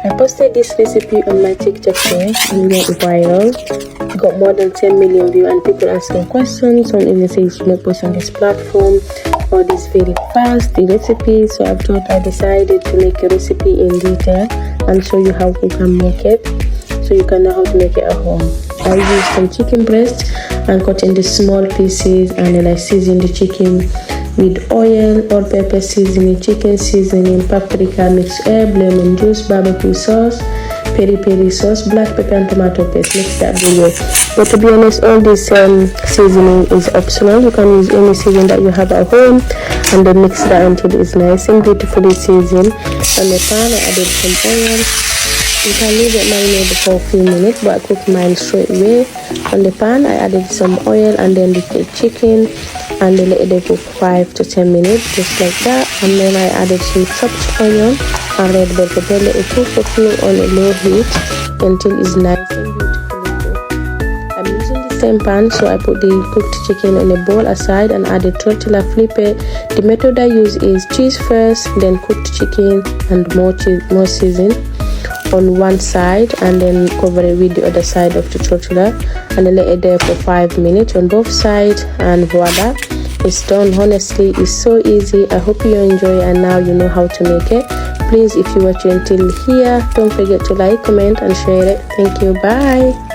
I posted this recipe on my TikTok page and went viral. Got more than 10 million views and people asking questions. Some even say you should not post on this platform or this very fast, the recipe. So I decided to make a recipe in detail and show you how you can make it, so you can know how to make it at home. I used some chicken breast and cut into small pieces, and then I seasoned the chicken with oil, all pepper seasoning, chicken seasoning, paprika, mixed herb, lemon juice, barbecue sauce, peri-peri sauce, black pepper and tomato paste. Mix that really. But to be honest, all this seasoning is optional. You can use any seasoning that you have at home and then mix that until it's nice and beautifully seasoned. On the pan I added some oil. You can leave it marinate for a few minutes, but I cooked mine straight away. On the pan I added some oil and then the chicken and then let it for 5 to 10 minutes, just like that. And then I added some chopped onion and red bell pepper. Let it cook for me on a low heat until it's nice and beautifully cooked. I'm using the same pan, so I put the cooked chicken in a bowl aside and added tortilla, flip it. The method I use is cheese first, then cooked chicken and more season on one side, and then cover it with the other side of the tortilla and then let it there for 5 minutes on both sides, and voila, it's done. Honestly, it's so easy. I hope you enjoy and now you know how to make it. Please, if you watch until here, don't forget to like, comment and share it. Thank you. Bye.